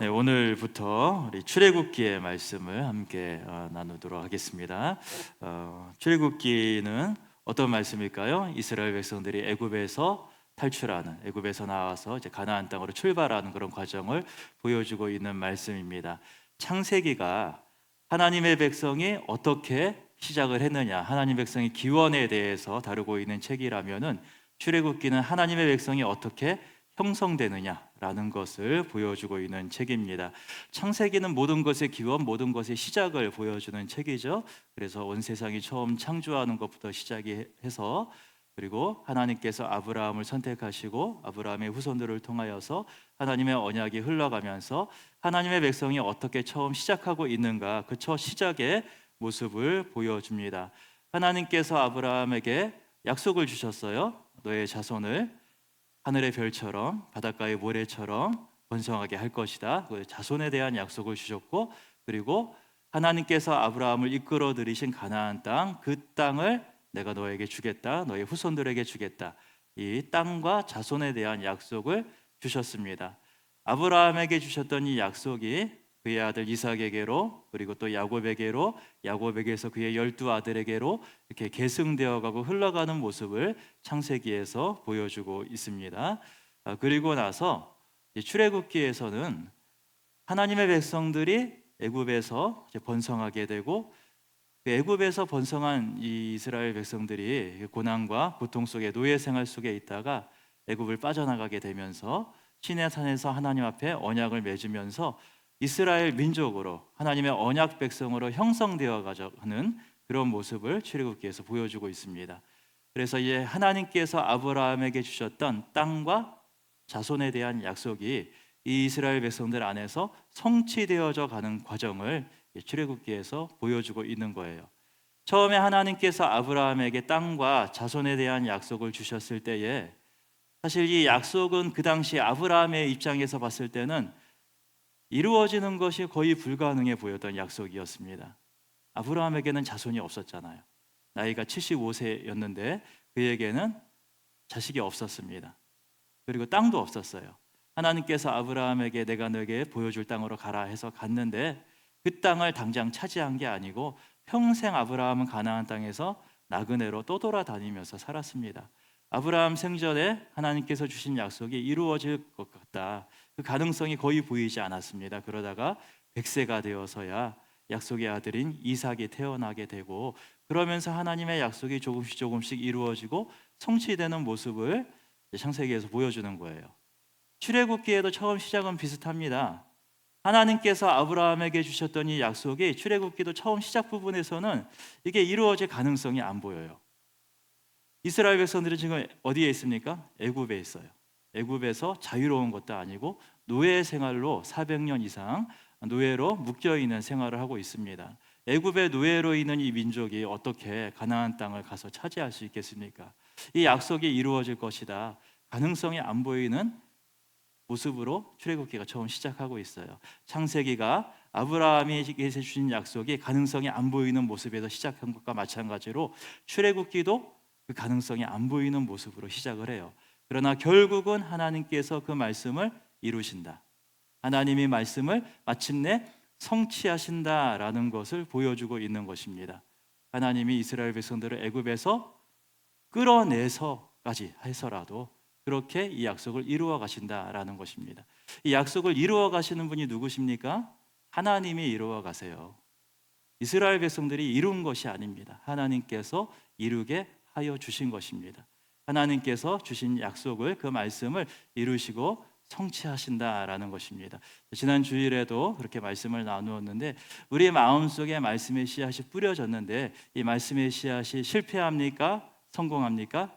네, 오늘부터 우리 출애굽기의 말씀을 함께 나누도록 하겠습니다. 출애굽기는 어떤 말씀일까요? 이스라엘 백성들이 애굽에서 탈출하는, 애굽에서 나와서 이제 가나안 땅으로 출발하는 그런 과정을 보여주고 있는 말씀입니다. 창세기가 하나님의 백성이 어떻게 시작을 했느냐, 하나님 백성의 기원에 대해서 다루고 있는 책이라면은 출애굽기는 하나님의 백성이 어떻게 형성되느냐라는 것을 보여주고 있는 책입니다. 창세기는 모든 것의 기원, 모든 것의 시작을 보여주는 책이죠. 그래서 온 세상이 처음 창조하는 것부터 시작이 해서, 그리고 하나님께서 아브라함을 선택하시고 아브라함의 후손들을 통하여서 하나님의 언약이 흘러가면서 하나님의 백성이 어떻게 처음 시작하고 있는가, 그 첫 시작의 모습을 보여줍니다. 하나님께서 아브라함에게 약속을 주셨어요. 너의 자손을 하늘의 별처럼 바닷가의 모래처럼 번성하게 할 것이다. 그 자손에 대한 약속을 주셨고, 그리고 하나님께서 아브라함을 이끌어 들이신 가나안 땅, 그 땅을 내가 너에게 주겠다, 너의 후손들에게 주겠다. 이 땅과 자손에 대한 약속을 주셨습니다. 아브라함에게 주셨던 이 약속이 그의 아들 이삭에게로, 그리고 또 야곱에게로, 야곱에게서 그의 12아들에게로 이렇게 계승되어 가고 흘러가는 모습을 창세기에서 보여주고 있습니다. 그리고 나서 출애굽기에서는 하나님의 백성들이 애굽에서 번성하게 되고, 그 애굽에서 번성한 이 이스라엘 백성들이 고난과 고통 속에 노예 생활 속에 있다가 애굽을 빠져나가게 되면서 시내 산에서 하나님 앞에 언약을 맺으면서 이스라엘 민족으로, 하나님의 언약 백성으로 형성되어 가는 그런 모습을 출애굽기에서 보여주고 있습니다. 그래서 이제 하나님께서 아브라함에게 주셨던 땅과 자손에 대한 약속이 이 이스라엘 백성들 안에서 성취되어져 가는 과정을 출애굽기에서 보여주고 있는 거예요. 처음에 하나님께서 아브라함에게 땅과 자손에 대한 약속을 주셨을 때에, 사실 이 약속은 그 당시 아브라함의 입장에서 봤을 때는 이루어지는 것이 거의 불가능해 보였던 약속이었습니다. 아브라함에게는 자손이 없었잖아요. 나이가 75세였는데 그에게는 자식이 없었습니다. 그리고 땅도 없었어요. 하나님께서 아브라함에게 내가 너에게 보여줄 땅으로 가라 해서 갔는데, 그 땅을 당장 차지한 게 아니고 평생 아브라함은 가나안 땅에서 나그네로 떠돌아다니면서 살았습니다. 아브라함 생전에 하나님께서 주신 약속이 이루어질 것 같다, 그 가능성이 거의 보이지 않았습니다. 그러다가 100세가 되어서야 약속의 아들인 이삭이 태어나게 되고, 그러면서 하나님의 약속이 조금씩 조금씩 이루어지고 성취되는 모습을 창세기에서 보여주는 거예요. 출애굽기에도 처음 시작은 비슷합니다. 하나님께서 아브라함에게 주셨던 이 약속이 출애굽기도 처음 시작 부분에서는 이게 이루어질 가능성이 안 보여요. 이스라엘 백성들은 지금 어디에 있습니까? 애굽에 있어요. 애굽에서 자유로운 것도 아니고 노예 생활로 400년 이상 노예로 묶여 있는 생활을 하고 있습니다. 애굽의 노예로 있는 이 민족이 어떻게 가나안 땅을 가서 차지할 수 있겠습니까? 이 약속이 이루어질 것이다, 가능성이 안 보이는 모습으로 출애굽기가 처음 시작하고 있어요. 창세기가 아브라함에게 주신 약속이 가능성이 안 보이는 모습에서 시작한 것과 마찬가지로 출애굽기도 그 가능성이 안 보이는 모습으로 시작을 해요. 그러나 결국은 하나님께서 그 말씀을 이루신다, 하나님이 말씀을 마침내 성취하신다라는 것을 보여주고 있는 것입니다. 하나님이 이스라엘 백성들을 애굽에서 끌어내서까지 해서라도 그렇게 이 약속을 이루어 가신다라는 것입니다. 이 약속을 이루어 가시는 분이 누구십니까? 하나님이 이루어 가세요. 이스라엘 백성들이 이룬 것이 아닙니다. 하나님께서 이루게 하여 주신 것입니다. 하나님께서 주신 약속을, 그 말씀을 이루시고 성취하신다라는 것입니다. 지난 주일에도 그렇게 말씀을 나누었는데, 우리 마음속에 말씀의 씨앗이 뿌려졌는데 이 말씀의 씨앗이 실패합니까? 성공합니까?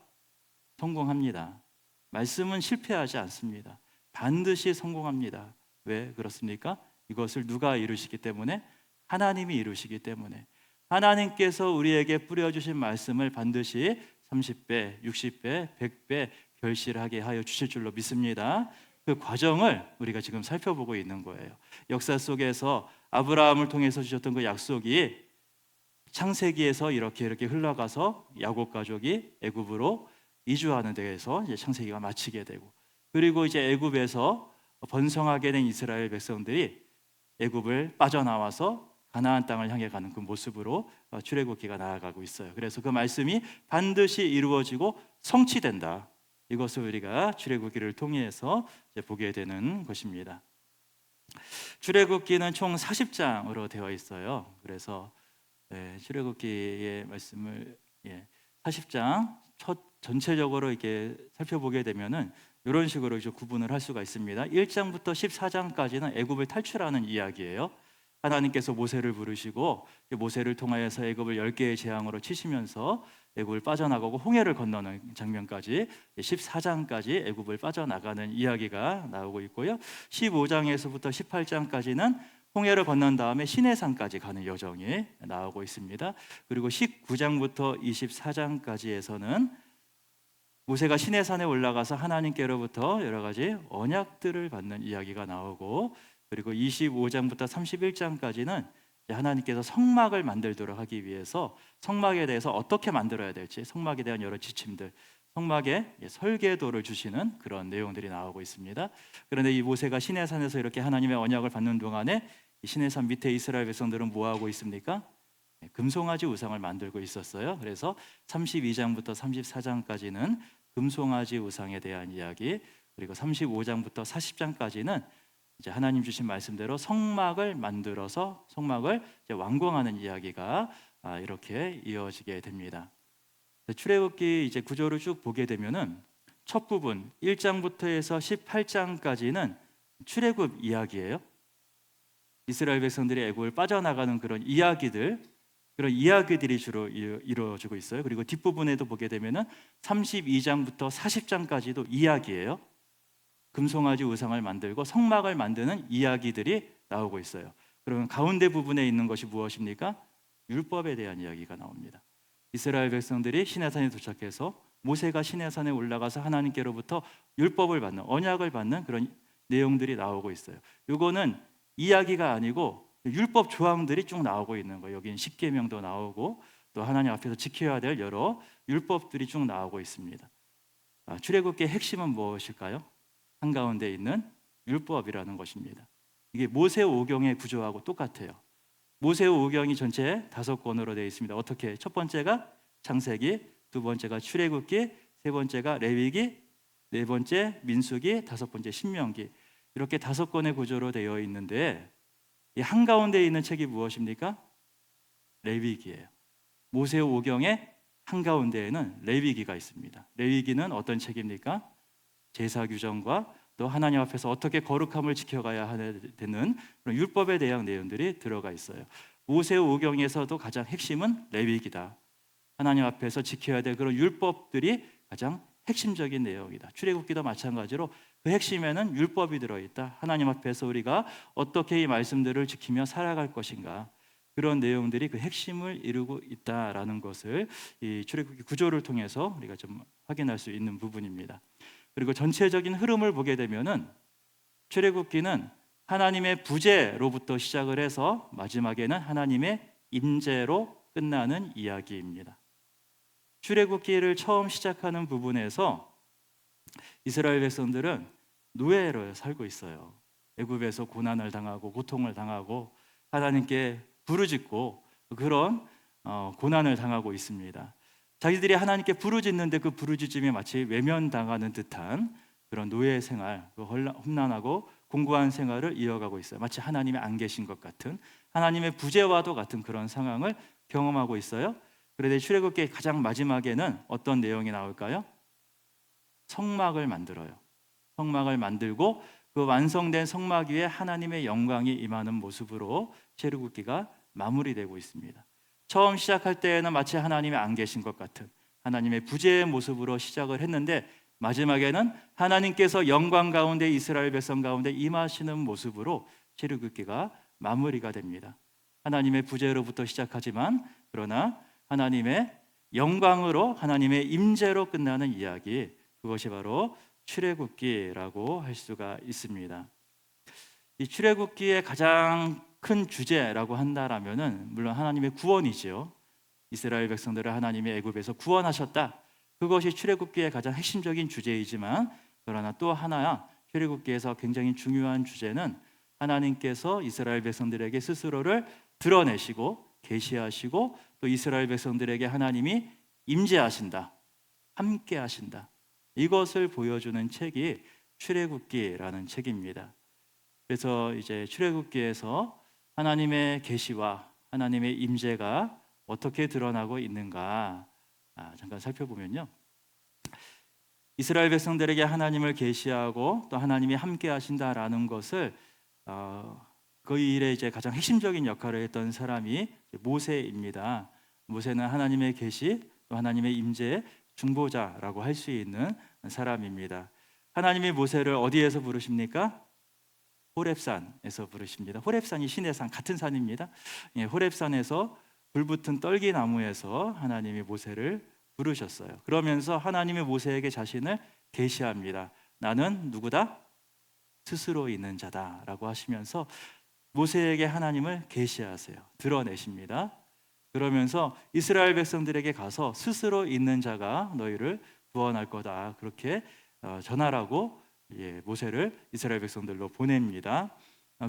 성공합니다. 말씀은 실패하지 않습니다. 반드시 성공합니다. 왜 그렇습니까? 이것을 누가 이루시기 때문에? 하나님이 이루시기 때문에. 하나님께서 우리에게 뿌려주신 말씀을 반드시 30배, 60배, 100배 결실하게 하여 주실 줄로 믿습니다. 그 과정을 우리가 지금 살펴보고 있는 거예요. 역사 속에서 아브라함을 통해서 주셨던 그 약속이 창세기에서 이렇게 흘러가서 야곱 가족이 애굽으로 이주하는 데에서 이제 창세기가 마치게 되고, 그리고 이제 애굽에서 번성하게 된 이스라엘 백성들이 애굽을 빠져나와서 가나안 땅을 향해 가는 그 모습으로 출애굽기가 나아가고 있어요. 그래서 그 말씀이 반드시 이루어지고 성취된다. 이것을 우리가 출애굽기를 통해서 이제 보게 되는 것입니다. 출애굽기는 총 40장으로 되어 있어요. 그래서 출애굽기의 말씀을 40장 전체적으로 이렇게 살펴보게 되면은 이런 식으로 이제 구분을 할 수가 있습니다. 1장부터 14장까지는 애굽을 탈출하는 이야기예요. 하나님께서 모세를 부르시고 모세를 통하여서 애굽을 10개의 재앙으로 치시면서 애굽을 빠져나가고 홍해를 건너는 장면까지 14장까지 애굽을 빠져나가는 이야기가 나오고 있고요. 15장에서부터 18장까지는 홍해를 건넌 다음에 시내산까지 가는 여정이 나오고 있습니다. 그리고 19장부터 24장까지에서는 모세가 시내산에 올라가서 하나님께로부터 여러 가지 언약들을 받는 이야기가 나오고, 그리고 25장부터 31장까지는 하나님께서 성막을 만들도록 하기 위해서 성막에 대해서 어떻게 만들어야 될지, 성막에 대한 여러 지침들, 성막의 설계도를 주시는 그런 내용들이 나오고 있습니다. 그런데 이 모세가 시내산에서 이렇게 하나님의 언약을 받는 동안에 이 시내산 밑에 이스라엘 백성들은 뭐 하고 있습니까? 금송아지 우상을 만들고 있었어요. 그래서 32장부터 34장까지는 금송아지 우상에 대한 이야기, 그리고 35장부터 40장까지는 이제 하나님 주신 말씀대로 성막을 만들어서 성막을 이제 완공하는 이야기가 이렇게 이어지게 됩니다. 출애굽기 이제 구조를 쭉 보게 되면은 첫 부분 1장부터 해서 18장까지는 출애굽 이야기예요. 이스라엘 백성들이 애굽을 빠져나가는 그런 이야기들이 주로 이루어지고 있어요. 그리고 뒷부분에도 보게 되면은 32장부터 40장까지도 이야기예요. 금송아지 우상을 만들고 성막을 만드는 이야기들이 나오고 있어요. 그러면 가운데 부분에 있는 것이 무엇입니까? 율법에 대한 이야기가 나옵니다. 이스라엘 백성들이 시내산에 도착해서 모세가 시내산에 올라가서 하나님께로부터 율법을 받는, 언약을 받는 그런 내용들이 나오고 있어요. 이거는 이야기가 아니고 율법 조항들이 쭉 나오고 있는 거예요. 여기는 십계명도 나오고 또 하나님 앞에서 지켜야 될 여러 율법들이 쭉 나오고 있습니다. 출애굽기의 핵심은 무엇일까요? 한가운데 있는 율법이라는 것입니다. 이게 모세오경의 구조하고 똑같아요. 모세오경이 전체 5권으로 되어 있습니다. 어떻게? 첫 번째가 창세기, 두 번째가 출애굽기, 세 번째가 레위기, 네 번째 민수기, 다섯 번째 신명기, 이렇게 5권의 구조로 되어 있는데 이 한가운데 있는 책이 무엇입니까? 레위기예요. 모세오경의 한가운데에는 레위기가 있습니다. 레위기는 어떤 책입니까? 제사 규정과 또 하나님 앞에서 어떻게 거룩함을 지켜가야 되는 그런 율법에 대한 내용들이 들어가 있어요. 모세오경에서도 가장 핵심은 레위기다. 하나님 앞에서 지켜야 될 그런 율법들이 가장 핵심적인 내용이다. 출애굽기도 마찬가지로 그 핵심에는 율법이 들어있다. 하나님 앞에서 우리가 어떻게 이 말씀들을 지키며 살아갈 것인가, 그런 내용들이 그 핵심을 이루고 있다라는 것을 이 출애굽기 구조를 통해서 우리가 좀 확인할 수 있는 부분입니다. 그리고 전체적인 흐름을 보게 되면은 출애굽기는 하나님의 부재로부터 시작을 해서 마지막에는 하나님의 임재로 끝나는 이야기입니다. 출애굽기를 처음 시작하는 부분에서 이스라엘 백성들은 노예로 살고 있어요. 애굽에서 고난을 당하고 고통을 당하고 하나님께 부르짖고 그런 고난을 당하고 있습니다. 자기들이 하나님께 부르짖는데 그 부르짖음이 마치 외면당하는 듯한 그런 노예 생활, 험난하고 공고한 생활을 이어가고 있어요. 마치 하나님이 안 계신 것 같은, 하나님의 부재와도 같은 그런 상황을 경험하고 있어요. 그런데 출애굽기의 가장 마지막에는 어떤 내용이 나올까요? 성막을 만들어요. 성막을 만들고 그 완성된 성막 위에 하나님의 영광이 임하는 모습으로 출애굽기가 마무리되고 있습니다. 처음 시작할 때에는 마치 하나님이 안 계신 것 같은 하나님의 부재의 모습으로 시작을 했는데 마지막에는 하나님께서 영광 가운데 이스라엘 백성 가운데 임하시는 모습으로 출애굽기가 마무리가 됩니다. 하나님의 부재로부터 시작하지만 그러나 하나님의 영광으로, 하나님의 임재로 끝나는 이야기, 그것이 바로 출애굽기라고 할 수가 있습니다. 이 출애굽기의 가장 큰 주제라고 한다라면은 물론 하나님의 구원이지요. 이스라엘 백성들을 하나님이 애굽에서 구원하셨다. 그것이 출애굽기의 가장 핵심적인 주제이지만 그러나 또 하나 출애굽기에서 굉장히 중요한 주제는 하나님께서 이스라엘 백성들에게 스스로를 드러내시고 계시하시고 또 이스라엘 백성들에게 하나님이 임재하신다, 함께 하신다. 이것을 보여주는 책이 출애굽기라는 책입니다. 그래서 이제 출애굽기에서 하나님의 계시와 하나님의 임재가 어떻게 드러나고 있는가 잠깐 살펴보면요. 이스라엘 백성들에게 하나님을 계시하고 또 하나님이 함께 하신다라는 것을 그 일에 이제 가장 핵심적인 역할을 했던 사람이 모세입니다. 모세는 하나님의 계시 또 하나님의 임재의 중보자라고 할 수 있는 사람입니다. 하나님이 모세를 어디에서 부르십니까? 호렙산에서 부르십니다. 호렙산이 신의 산, 같은 산입니다. 호렙산에서 불붙은 떨기나무에서 하나님이 모세를 부르셨어요. 그러면서 하나님이 모세에게 자신을 계시합니다. 나는 누구다? 스스로 있는 자다라고 하시면서 모세에게 하나님을 계시하세요. 드러내십니다. 그러면서 이스라엘 백성들에게 가서 스스로 있는 자가 너희를 구원할 거다, 그렇게 전하라고 모세를 이스라엘 백성들로 보냅니다.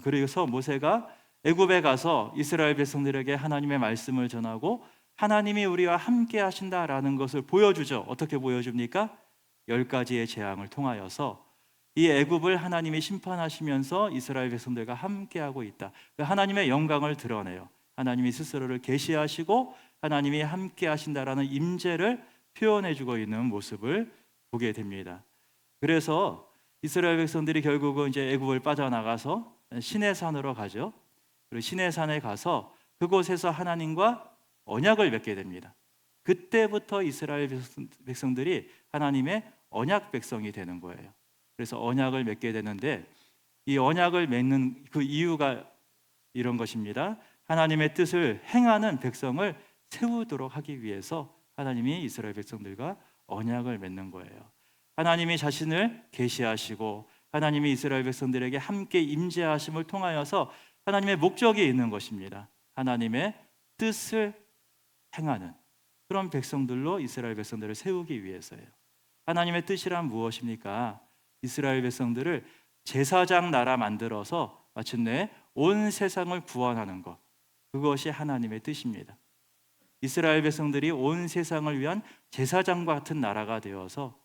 그래서 모세가 애굽에 가서 이스라엘 백성들에게 하나님의 말씀을 전하고 하나님이 우리와 함께 하신다라는 것을 보여주죠. 어떻게 보여줍니까? 10가지의 재앙을 통하여서 이 애굽을 하나님이 심판하시면서 이스라엘 백성들과 함께하고 있다, 하나님의 영광을 드러내요. 하나님이 스스로를 계시하시고 하나님이 함께 하신다라는 임재를 표현해주고 있는 모습을 보게 됩니다. 그래서 이스라엘 백성들이 결국은 이제 애굽을 빠져나가서 시내산으로 가죠. 그리고 시내산에 가서 그곳에서 하나님과 언약을 맺게 됩니다. 그때부터 이스라엘 백성들이 하나님의 언약 백성이 되는 거예요. 그래서 언약을 맺게 되는데 이 언약을 맺는 그 이유가 이런 것입니다. 하나님의 뜻을 행하는 백성을 세우도록 하기 위해서 하나님이 이스라엘 백성들과 언약을 맺는 거예요. 하나님이 자신을 계시하시고 하나님이 이스라엘 백성들에게 함께 임재하심을 통하여서 하나님의 목적이 있는 것입니다. 하나님의 뜻을 행하는 그런 백성들로 이스라엘 백성들을 세우기 위해서예요. 하나님의 뜻이란 무엇입니까? 이스라엘 백성들을 제사장 나라 만들어서 마침내 온 세상을 구원하는 것, 그것이 하나님의 뜻입니다. 이스라엘 백성들이 온 세상을 위한 제사장과 같은 나라가 되어서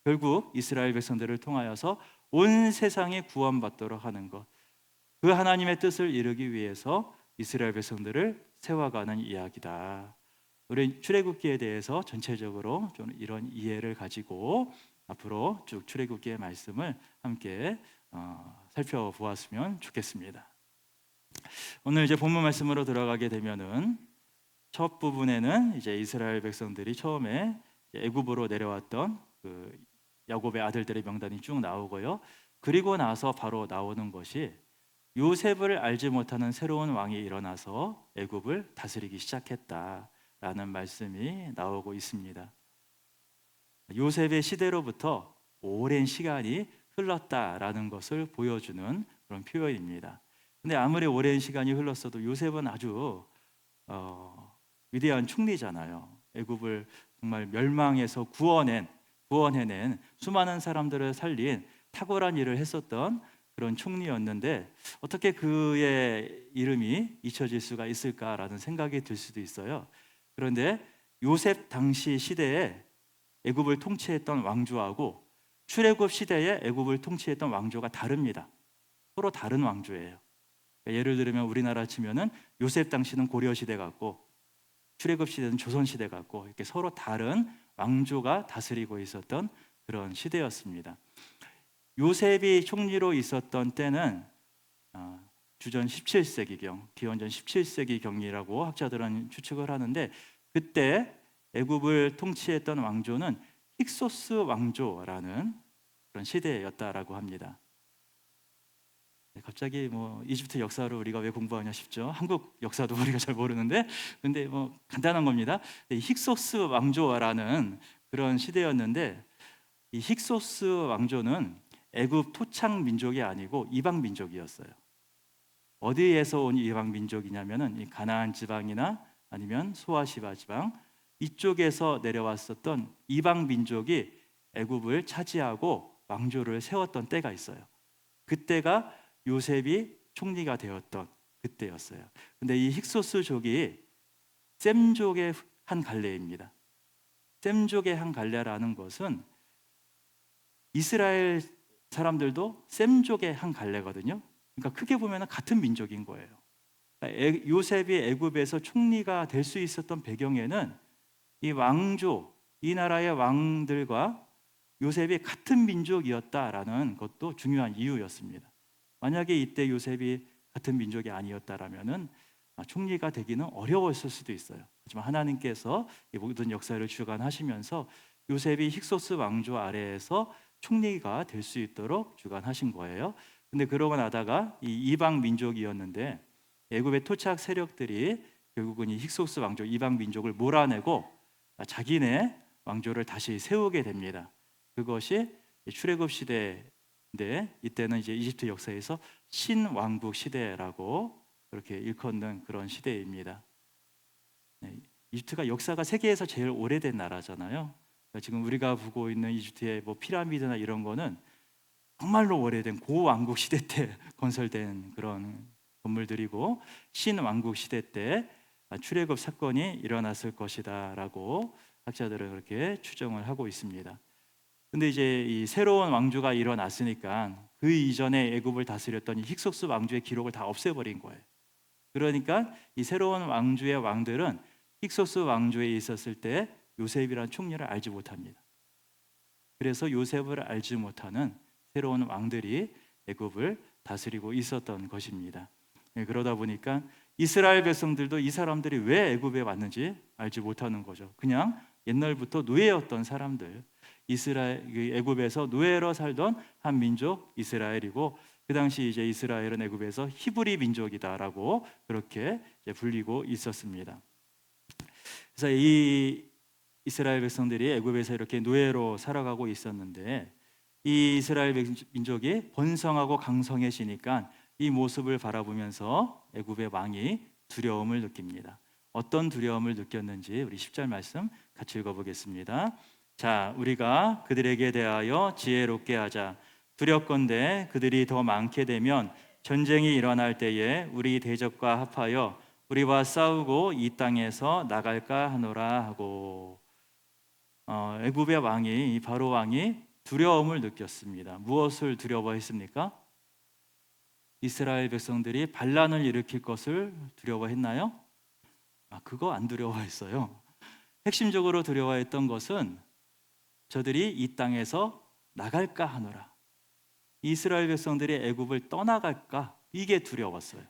결국 이스라엘 백성들을 통하여서 온 세상이 구원받도록 하는 것, 그 하나님의 뜻을 이루기 위해서 이스라엘 백성들을 세워가는 이야기다. 우리 출애굽기에 대해서 전체적으로 좀 이런 이해를 가지고 앞으로 쭉 출애굽기의 말씀을 함께 살펴보았으면 좋겠습니다. 오늘 이제 본문 말씀으로 들어가게 되면은 첫 부분에는 이제 이스라엘 백성들이 처음에 애굽으로 내려왔던 그 야곱의 아들들의 명단이 쭉 나오고요. 그리고 나서 바로 나오는 것이 요셉을 알지 못하는 새로운 왕이 일어나서 애굽을 다스리기 시작했다라는 말씀이 나오고 있습니다. 요셉의 시대로부터 오랜 시간이 흘렀다라는 것을 보여주는 그런 표현입니다. 근데 아무리 오랜 시간이 흘렀어도 요셉은 아주 위대한 총리잖아요. 애굽을 정말 멸망에서 구원해낸 수많은 사람들을 살린 탁월한 일을 했었던 그런 총리였는데 어떻게 그의 이름이 잊혀질 수가 있을까라는 생각이 들 수도 있어요. 그런데 요셉 당시 시대에 애굽을 통치했던 왕조하고 출애굽 시대에 애굽을 통치했던 왕조가 다릅니다. 서로 다른 왕조예요. 예를 들면 우리나라 치면은 요셉 당시는 고려 시대 같고 출애굽 시대는 조선 시대 같고 이렇게 서로 다른 왕조가 다스리고 있었던 그런 시대였습니다. 요셉이 총리로 있었던 때는 주전 17세기경, 기원전 17세기경이라고 학자들은 추측을 하는데 그때 애굽을 통치했던 왕조는 힉소스 왕조라는 그런 시대였다라고 합니다. 갑자기 이집트 역사를 우리가 왜 공부하냐 싶죠. 한국 역사도 우리가 잘 모르는데, 근데 간단한 겁니다. 힉소스 왕조라는 그런 시대였는데, 이 힉소스 왕조는 애굽 토착 민족이 아니고 이방 민족이었어요. 어디에서 온 이방 민족이냐면은 이 가나안 지방이나 아니면 소아시바 지방 이쪽에서 내려왔었던 이방 민족이 애굽을 차지하고 왕조를 세웠던 때가 있어요. 그때가 요셉이 총리가 되었던 그때였어요. 근데 이 힉소스족이 셈족의 한 갈래입니다. 셈족의 한 갈래라는 것은 이스라엘 사람들도 셈족의 한 갈래거든요. 그러니까 크게 보면 같은 민족인 거예요. 그러니까 요셉이 애굽에서 총리가 될 수 있었던 배경에는 이 왕조, 이 나라의 왕들과 요셉이 같은 민족이었다라는 것도 중요한 이유였습니다. 만약에 이때 요셉이 같은 민족이 아니었다라면은 총리가 되기는 어려웠을 수도 있어요. 하지만 하나님께서 이 모든 역사를 주관하시면서 요셉이 힉소스 왕조 아래에서 총리가 될 수 있도록 주관하신 거예요. 근데 그러고 나다가 이 이방 민족이었는데 애굽의 토착 세력들이 결국은 이 힉소스 왕조 이방 민족을 몰아내고 자기네 왕조를 다시 세우게 됩니다. 그것이 출애굽 시대인데 이때는 이제 이집트 역사에서 신왕국 시대라고 그렇게 일컫는 그런 시대입니다. 이집트가 역사가 세계에서 제일 오래된 나라잖아요. 지금 우리가 보고 있는 이집트의 뭐 피라미드나 이런 거는 정말로 오래된 고왕국 시대 때 건설된 그런 건물들이고 신왕국 시대 때 출애굽 사건이 일어났을 것이다라고 학자들은 그렇게 추정을 하고 있습니다. 근데 이제 이 새로운 왕조가 일어났으니까 그 이전에 애굽을 다스렸던 이 힉소스 왕조의 기록을 다 없애버린 거예요. 그러니까 이 새로운 왕조의 왕들은 힉소스 왕조에 있었을 때 요셉이라는 총리를 알지 못합니다. 그래서 요셉을 알지 못하는 새로운 왕들이 애굽을 다스리고 있었던 것입니다. 그러다 보니까 이스라엘 백성들도 이 사람들이 왜 애굽에 왔는지 알지 못하는 거죠. 그냥 옛날부터 노예였던 사람들, 애굽에서 노예로 살던 한 민족 이스라엘이고 그 당시 이제 이스라엘은 애굽에서 히브리 민족이다라고 그렇게 이제 불리고 있었습니다. 그래서 이 이스라엘 백성들이 애굽에서 이렇게 노예로 살아가고 있었는데 이 이스라엘 민족이 번성하고 강성해지니까 이 모습을 바라보면서 애굽의 왕이 두려움을 느낍니다. 어떤 두려움을 느꼈는지 우리 10절 말씀 같이 읽어보겠습니다. 자, 우리가 그들에게 대하여 지혜롭게 하자. 두렵건대 그들이 더 많게 되면 전쟁이 일어날 때에 우리 대적과 합하여 우리와 싸우고 이 땅에서 나갈까 하노라 하고 애굽의 왕이 이 바로 왕이 두려움을 느꼈습니다. 무엇을 두려워했습니까? 이스라엘 백성들이 반란을 일으킬 것을 두려워했나요? 그거 안 두려워했어요. 핵심적으로 두려워했던 것은 저들이 이 땅에서 나갈까 하노라. 이스라엘 백성들이 애굽을 떠나갈까? 이게 두려웠어요.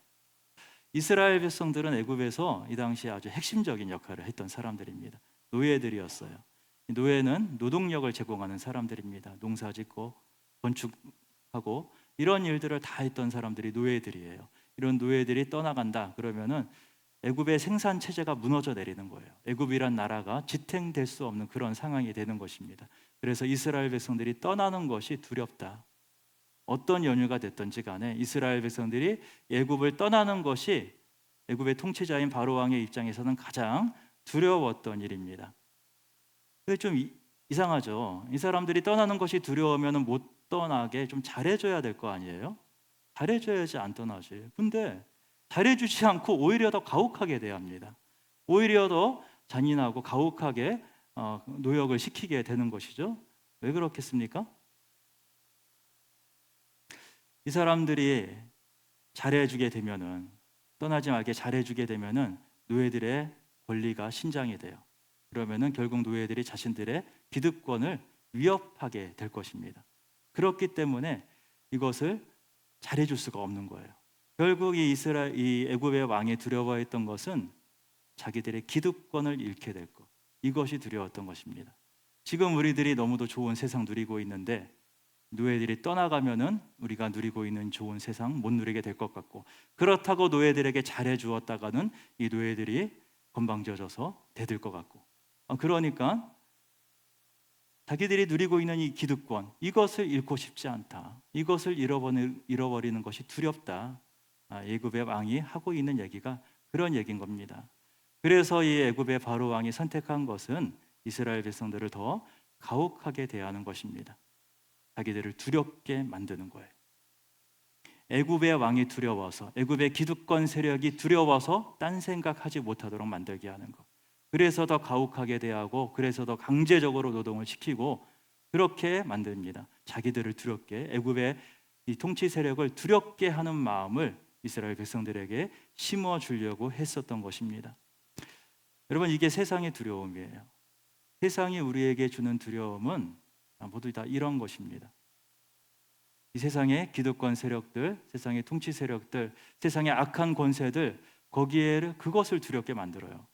이스라엘 백성들은 애굽에서 이 당시에 아주 핵심적인 역할을 했던 사람들입니다. 노예들이었어요. 노예는 노동력을 제공하는 사람들입니다. 농사짓고 건축하고 이런 일들을 다 했던 사람들이 노예들이에요. 이런 노예들이 떠나간다 그러면은 애굽의 생산 체제가 무너져 내리는 거예요. 애굽이란 나라가 지탱될 수 없는 그런 상황이 되는 것입니다. 그래서 이스라엘 백성들이 떠나는 것이 두렵다. 어떤 연유가 됐든지 간에 이스라엘 백성들이 애굽을 떠나는 것이 애굽의 통치자인 바로 왕의 입장에서는 가장 두려웠던 일입니다. 그게 좀 이상하죠. 이 사람들이 떠나는 것이 두려우면 못 떠나게 좀 잘해줘야 될 거 아니에요? 잘해줘야지 안 떠나지. 근데 잘해주지 않고 오히려 더 가혹하게 대합니다. 오히려 더 잔인하고 가혹하게 노역을 시키게 되는 것이죠. 왜 그렇겠습니까? 이 사람들이 잘해주게 되면은 떠나지 말게 잘해주게 되면은 노예들의 권리가 신장이 돼요. 그러면은 결국 노예들이 자신들의 기득권을 위협하게 될 것입니다. 그렇기 때문에 이것을 잘해줄 수가 없는 거예요. 결국 이 애굽의 왕이 두려워했던 것은 자기들의 기득권을 잃게 될 것. 이것이 두려웠던 것입니다. 지금 우리들이 너무도 좋은 세상 누리고 있는데 노예들이 떠나가면은 우리가 누리고 있는 좋은 세상 못 누리게 될 것 같고 그렇다고 노예들에게 잘해 주었다가는 이 노예들이 건방져져서 대들 것 같고 그러니까 자기들이 누리고 있는 이 기득권 이것을 잃고 싶지 않다. 이것을 잃어버리는 것이 두렵다. 애굽의 왕이 하고 있는 얘기가 그런 얘기인 겁니다. 그래서 이 애굽의 바로 왕이 선택한 것은 이스라엘 백성들을 더 가혹하게 대하는 것입니다. 자기들을 두렵게 만드는 거예요. 애굽의 왕이 두려워서, 애굽의 기득권 세력이 두려워서 딴 생각하지 못하도록 만들게 하는 것. 그래서 더 가혹하게 대하고, 그래서 더 강제적으로 노동을 시키고, 그렇게 만듭니다. 자기들을 두렵게, 애굽의 이 통치 세력을 두렵게 하는 마음을 이스라엘 백성들에게 심어 주려고 했었던 것입니다. 여러분, 이게 세상의 두려움이에요. 세상이 우리에게 주는 두려움은 모두 다 이런 것입니다. 이 세상의 기득권 세력들, 세상의 통치 세력들, 세상의 악한 권세들, 거기에 그것을 두렵게 만들어요.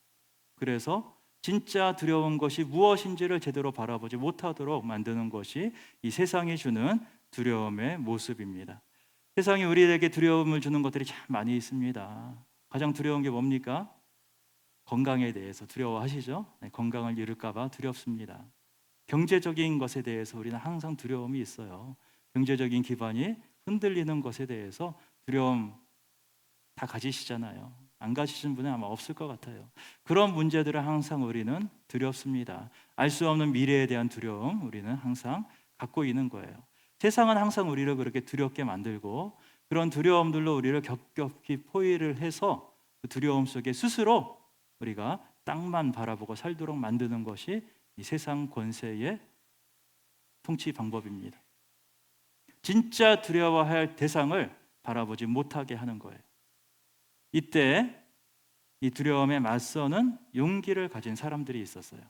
그래서 진짜 두려운 것이 무엇인지를 제대로 바라보지 못하도록 만드는 것이 이 세상이 주는 두려움의 모습입니다. 세상이 우리에게 두려움을 주는 것들이 참 많이 있습니다. 가장 두려운 게 뭡니까? 건강에 대해서 두려워하시죠? 네, 건강을 잃을까 봐 두렵습니다. 경제적인 것에 대해서 우리는 항상 두려움이 있어요. 경제적인 기반이 흔들리는 것에 대해서 두려움 다 가지시잖아요. 안 가지신 분은 아마 없을 것 같아요. 그런 문제들을 항상 우리는 두렵습니다. 알 수 없는 미래에 대한 두려움, 우리는 항상 갖고 있는 거예요. 세상은 항상 우리를 그렇게 두렵게 만들고, 그런 두려움들로 우리를 겹겹이 포위를 해서 그 두려움 속에 스스로 우리가 땅만 바라보고 살도록 만드는 것이 이 세상 권세의 통치 방법입니다. 진짜 두려워해야 할 대상을 바라보지 못하게 하는 거예요. 이때 이 두려움에 맞서는 용기를 가진 사람들이 있었어요.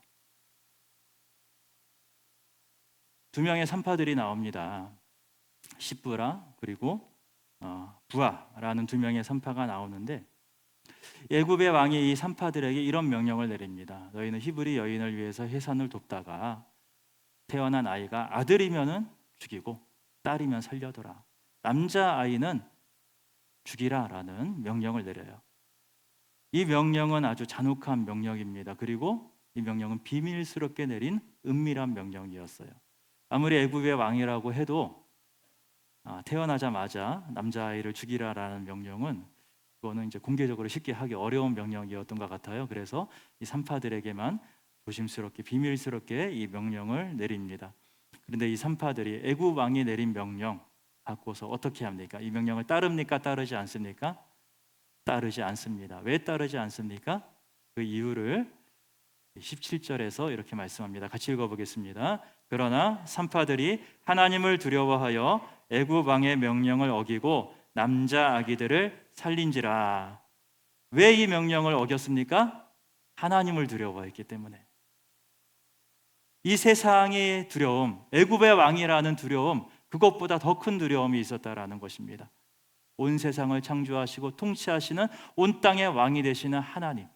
두 명의 산파들이 나옵니다. 시브라 그리고 부하라는 두 명의 산파가 나오는데, 애굽의 왕이 이 산파들에게 이런 명령을 내립니다. 너희는 히브리 여인을 위해서 해산을 돕다가 태어난 아이가 아들이면은 죽이고 딸이면 살려둬라. 남자 아이는 죽이라라는 명령을 내려요. 이 명령은 아주 잔혹한 명령입니다. 그리고 이 명령은 비밀스럽게 내린 은밀한 명령이었어요. 아무리 애굽의 왕이라고 해도 태어나자마자 남자아이를 죽이라라는 명령은, 그거는 이제 공개적으로 쉽게 하기 어려운 명령이었던 것 같아요. 그래서 이 산파들에게만 조심스럽게 비밀스럽게 이 명령을 내립니다. 그런데 이 산파들이 애굽 왕이 내린 명령 갖고서 어떻게 합니까? 이 명령을 따릅니까? 따르지 않습니까? 따르지 않습니다. 왜 따르지 않습니까? 그 이유를 17절에서 이렇게 말씀합니다. 같이 읽어보겠습니다. 그러나 산파들이 하나님을 두려워하여 애굽 왕의 명령을 어기고 남자 아기들을 살린지라. 왜 이 명령을 어겼습니까? 하나님을 두려워했기 때문에. 이 세상의 두려움, 애굽의 왕이라는 두려움, 그것보다 더 큰 두려움이 있었다라는 것입니다. 온 세상을 창조하시고 통치하시는 온 땅의 왕이 되시는 하나님,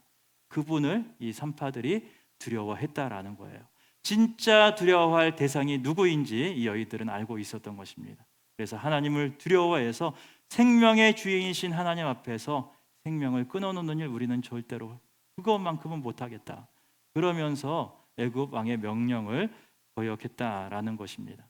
그분을 이 산파들이 두려워했다라는 거예요. 진짜 두려워할 대상이 누구인지 이 여인들은 알고 있었던 것입니다. 그래서 하나님을 두려워해서 생명의 주인이신 하나님 앞에서 생명을 끊어놓는 일 우리는 절대로 그것만큼은 못하겠다. 그러면서 애굽 왕의 명령을 거역했다라는 것입니다.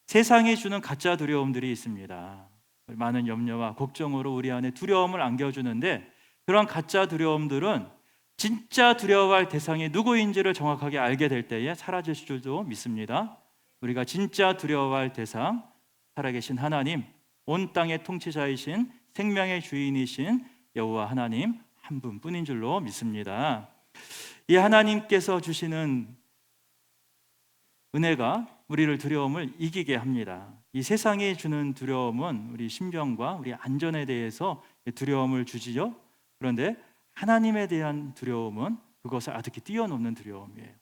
세상이 주는 가짜 두려움들이 있습니다. 많은 염려와 걱정으로 우리 안에 두려움을 안겨주는데, 그런 가짜 두려움들은 진짜 두려워할 대상이 누구인지를 정확하게 알게 될 때에 사라질 줄도 믿습니다. 우리가 진짜 두려워할 대상, 살아계신 하나님, 온 땅의 통치자이신 생명의 주인이신 여호와 하나님 한 분뿐인 줄로 믿습니다. 이 하나님께서 주시는 은혜가 우리를 두려움을 이기게 합니다. 이 세상이 주는 두려움은 우리 심령과 우리 안전에 대해서 두려움을 주지요. 그런데 하나님에 대한 두려움은 그것을 아득히 뛰어넘는 두려움이에요.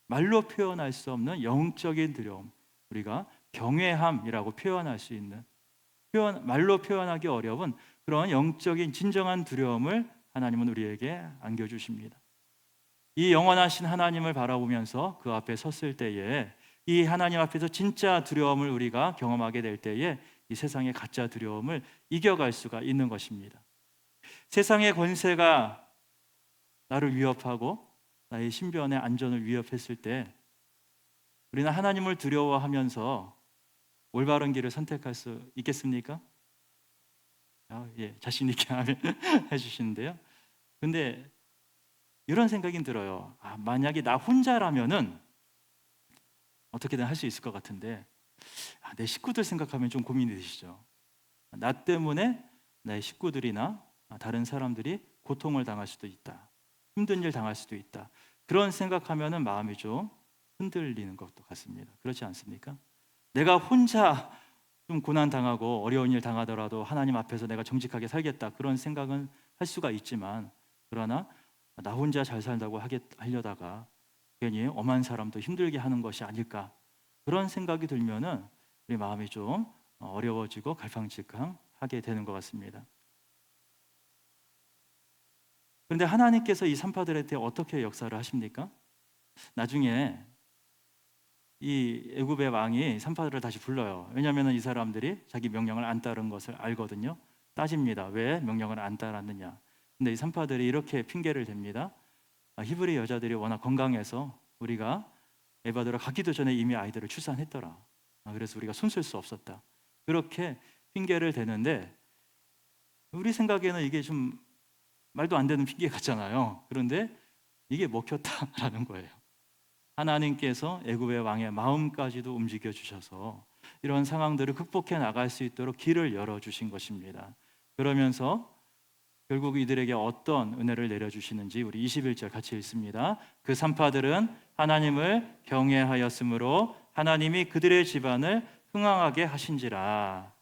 말로 표현할 수 없는 영적인 두려움, 우리가 경외함이라고 표현할 수 있는, 말로 표현하기 어려운 그런 영적인 진정한 두려움을 하나님은 우리에게 안겨주십니다. 이 영원하신 하나님을 바라보면서 그 앞에 섰을 때에, 이 하나님 앞에서 진짜 두려움을 우리가 경험하게 될 때에 이 세상의 가짜 두려움을 이겨갈 수가 있는 것입니다. 세상의 권세가 나를 위협하고 나의 신변의 안전을 위협했을 때 우리는 하나님을 두려워하면서 올바른 길을 선택할 수 있겠습니까? 예, 자신 있게 해주시는데요. 근데 이런 생각이 들어요. 만약에 나 혼자라면은 어떻게든 할 수 있을 것 같은데 내 식구들 생각하면 좀 고민이 되시죠. 나 때문에 내 식구들이나 다른 사람들이 고통을 당할 수도 있다. 힘든 일 당할 수도 있다. 그런 생각하면은 마음이 좀 흔들리는 것도 같습니다. 그렇지 않습니까? 내가 혼자 좀 고난 당하고 어려운 일 당하더라도 하나님 앞에서 내가 정직하게 살겠다. 그런 생각은 할 수가 있지만 그러나 나 혼자 잘 살다고 하려다가 괜히 엄한 사람도 힘들게 하는 것이 아닐까. 그런 생각이 들면은 우리 마음이 좀 어려워지고 갈팡질팡하게 되는 것 같습니다. 그런데 하나님께서 이 산파들에 대해 어떻게 역사를 하십니까? 나중에 이 애굽의 왕이 산파들을 다시 불러요. 왜냐하면 이 사람들이 자기 명령을 안 따른 것을 알거든요. 따집니다. 왜 명령을 안 따랐느냐? 근데 이 산파들이 이렇게 핑계를 댑니다. 히브리 여자들이 워낙 건강해서 우리가 에바드로 가기도 전에 이미 아이들을 출산했더라. 그래서 우리가 손쓸 수 없었다. 그렇게 핑계를 대는데 우리 생각에는 이게 좀 말도 안 되는 핑계 같잖아요. 그런데 이게 먹혔다라는 거예요. 하나님께서 애굽의 왕의 마음까지도 움직여 주셔서 이런 상황들을 극복해 나갈 수 있도록 길을 열어 주신 것입니다. 그러면서 결국 이들에게 어떤 은혜를 내려 주시는지 우리 21절 같이 읽습니다. 그 산파들은 하나님을 경외하였으므로 하나님이 그들의 집안을 흥왕하게 하신지라.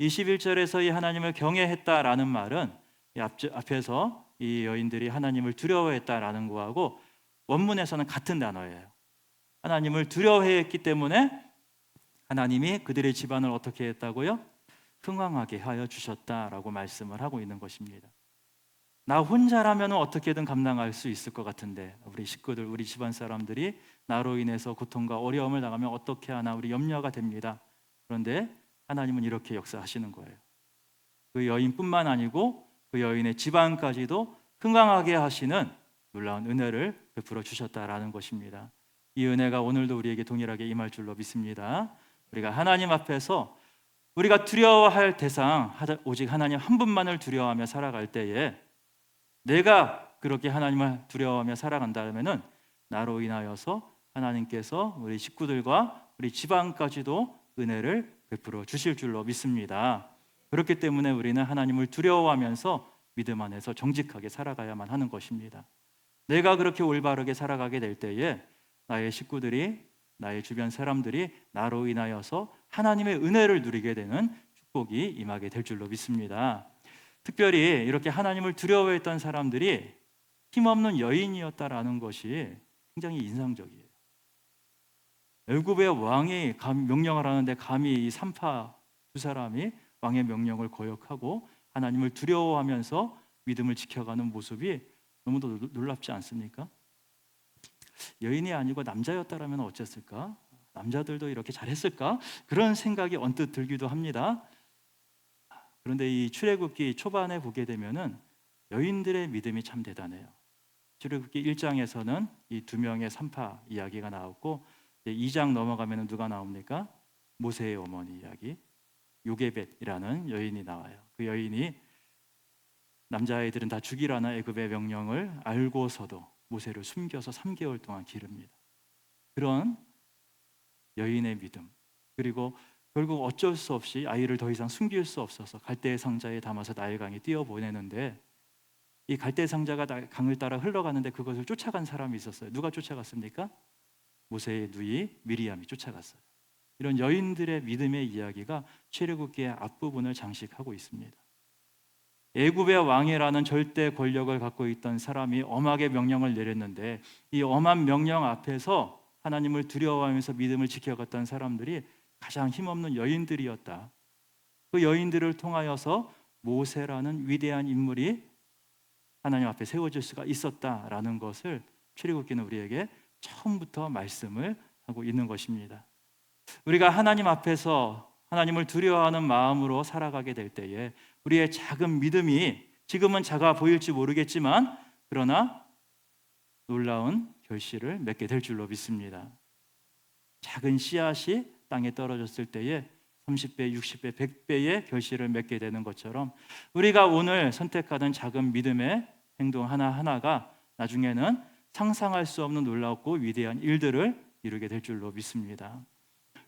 21절에서 이 하나님을 경외했다라는 말은 이 앞에서 이 여인들이 하나님을 두려워했다라는 거하고 원문에서는 같은 단어예요. 하나님을 두려워했기 때문에 하나님이 그들의 집안을 어떻게 했다고요? 흥왕하게 하여 주셨다라고 말씀을 하고 있는 것입니다. 나 혼자라면 어떻게든 감당할 수 있을 것 같은데 우리 식구들, 우리 집안 사람들이 나로 인해서 고통과 어려움을 당하면 어떻게 하나 우리 염려가 됩니다. 그런데 하나님은 이렇게 역사하시는 거예요. 그 여인뿐만 아니고 그 여인의 집안까지도 흥왕하게 하시는 놀라운 은혜를 베풀어 주셨다라는 것입니다. 이 은혜가 오늘도 우리에게 동일하게 임할 줄로 믿습니다. 우리가 하나님 앞에서 우리가 두려워할 대상 오직 하나님 한 분만을 두려워하며 살아갈 때에 내가 그렇게 하나님을 두려워하며 살아간다면은 나로 인하여서 하나님께서 우리 식구들과 우리 집안까지도 은혜를 베풀어 주실 줄로 믿습니다. 그렇기 때문에 우리는 하나님을 두려워하면서 믿음 안에서 정직하게 살아가야만 하는 것입니다. 내가 그렇게 올바르게 살아가게 될 때에 나의 식구들이, 나의 주변 사람들이 나로 인하여서 하나님의 은혜를 누리게 되는 축복이 임하게 될 줄로 믿습니다. 특별히 이렇게 하나님을 두려워했던 사람들이 힘없는 여인이었다라는 것이 굉장히 인상적이에요. 애굽의 왕이 명령을 하는데 감히 이 산파 두 사람이 왕의 명령을 거역하고 하나님을 두려워하면서 믿음을 지켜가는 모습이 너무도 놀랍지 않습니까? 여인이 아니고 남자였다라면 어땠을까? 남자들도 이렇게 잘했을까? 그런 생각이 언뜻 들기도 합니다. 그런데 이 출애굽기 초반에 보게 되면은 여인들의 믿음이 참 대단해요. 출애굽기 1장에서는 이 두 명의 산파 이야기가 나왔고 2장 넘어가면은 누가 나옵니까? 모세의 어머니 이야기. 요게벳이라는 여인이 나와요. 그 여인이 남자아이들은 다 죽이라는 애굽의 명령을 알고서도 모세를 숨겨서 3개월 동안 기릅니다. 그런 여인의 믿음, 그리고 결국 어쩔 수 없이 아이를 더 이상 숨길 수 없어서 갈대의 상자에 담아서 나일강에 띄어보내는데 이 갈대 상자가 강을 따라 흘러가는데 그것을 쫓아간 사람이 있었어요. 누가 쫓아갔습니까? 모세의 누이 미리암이 쫓아갔어요. 이런 여인들의 믿음의 이야기가 출애굽기의 앞부분을 장식하고 있습니다. 애굽의 왕이라는 절대 권력을 갖고 있던 사람이 엄하게 명령을 내렸는데 이 엄한 명령 앞에서 하나님을 두려워하면서 믿음을 지켜갔던 사람들이 가장 힘없는 여인들이었다. 그 여인들을 통하여서 모세라는 위대한 인물이 하나님 앞에 세워질 수가 있었다라는 것을 출애굽기는 우리에게 처음부터 말씀을 하고 있는 것입니다. 우리가 하나님 앞에서 하나님을 두려워하는 마음으로 살아가게 될 때에 우리의 작은 믿음이 지금은 작아 보일지 모르겠지만 그러나 놀라운 결실을 맺게 될 줄로 믿습니다. 작은 씨앗이 땅에 떨어졌을 때에 30배, 60배, 100배의 결실을 맺게 되는 것처럼 우리가 오늘 선택하는 작은 믿음의 행동 하나하나가 나중에는 상상할 수 없는 놀랍고 위대한 일들을 이루게 될 줄로 믿습니다.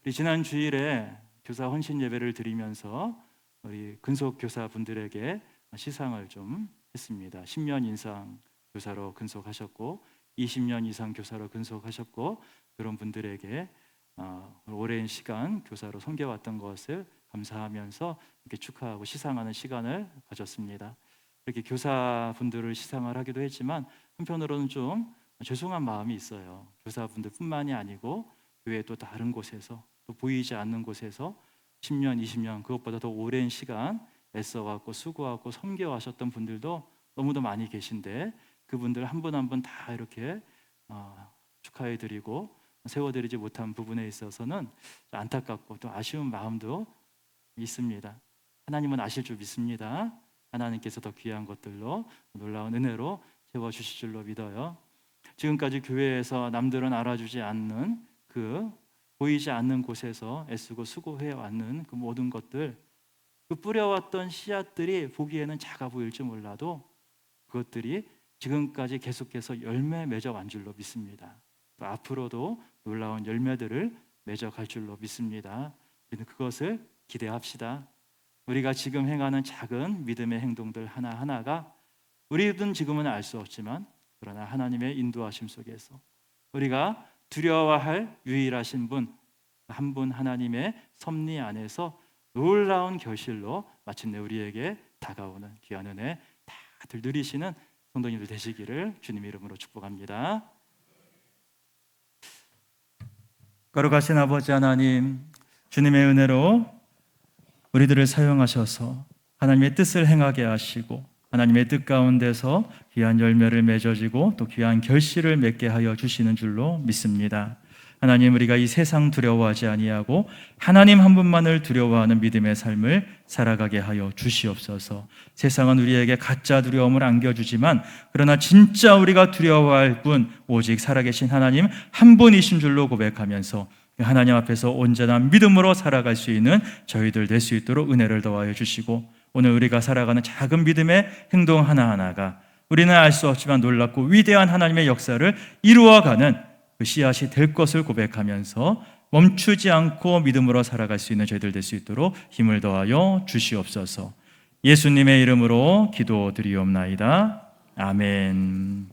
우리 지난 주일에 교사 헌신 예배를 드리면서 우리 근속 교사분들에게 시상을 좀 했습니다. 10년 이상 교사로 근속하셨고 20년 이상 교사로 근속하셨고 그런 분들에게 오랜 시간 교사로 섬겨왔던 것을 감사하면서 이렇게 축하하고 시상하는 시간을 가졌습니다. 이렇게 교사분들을 시상을 하기도 했지만 한편으로는 좀 죄송한 마음이 있어요. 교사분들뿐만이 아니고 교회 또 다른 곳에서 또 보이지 않는 곳에서 10년, 20년 그것보다 더 오랜 시간 애써갖고 수고하고 섬겨하셨던 분들도 너무도 많이 계신데 그분들 한 분 한 분 다 이렇게 축하해드리고 세워드리지 못한 부분에 있어서는 안타깝고 또 아쉬운 마음도 있습니다. 하나님은 아실 줄 믿습니다. 하나님께서 더 귀한 것들로 놀라운 은혜로 채워주실 줄로 믿어요. 지금까지 교회에서 남들은 알아주지 않는 그 보이지 않는 곳에서 애쓰고 수고해왔는 그 모든 것들, 그 뿌려왔던 씨앗들이 보기에는 작아 보일지 몰라도 그것들이 지금까지 계속해서 열매 맺어간 줄로 믿습니다. 또 앞으로도 놀라운 열매들을 맺어갈 줄로 믿습니다. 우리는 그것을 기대합시다. 우리가 지금 행하는 작은 믿음의 행동들 하나하나가 우리는 지금은 알 수 없지만 그러나 하나님의 인도하심 속에서 우리가 두려워할 유일하신 분, 한 분 하나님의 섭리 안에서 놀라운 결실로 마침내 우리에게 다가오는 귀한 은혜 다들 누리시는 성도님들 되시기를 주님 이름으로 축복합니다. 거룩하신 아버지 하나님, 주님의 은혜로 우리들을 사용하셔서 하나님의 뜻을 행하게 하시고 하나님의 뜻 가운데서 귀한 열매를 맺어지고 또 귀한 결실을 맺게 하여 주시는 줄로 믿습니다. 하나님, 우리가 이 세상 두려워하지 아니하고 하나님 한 분만을 두려워하는 믿음의 삶을 살아가게 하여 주시옵소서. 세상은 우리에게 가짜 두려움을 안겨주지만 그러나 진짜 우리가 두려워할 분 오직 살아계신 하나님 한 분이신 줄로 고백하면서 하나님 앞에서 온전한 믿음으로 살아갈 수 있는 저희들 될 수 있도록 은혜를 더하여 주시고 오늘 우리가 살아가는 작은 믿음의 행동 하나하나가 우리는 알 수 없지만 놀랍고 위대한 하나님의 역사를 이루어가는 그 씨앗이 될 것을 고백하면서 멈추지 않고 믿음으로 살아갈 수 있는 저희들 될 수 있도록 힘을 더하여 주시옵소서. 예수님의 이름으로 기도드리옵나이다. 아멘.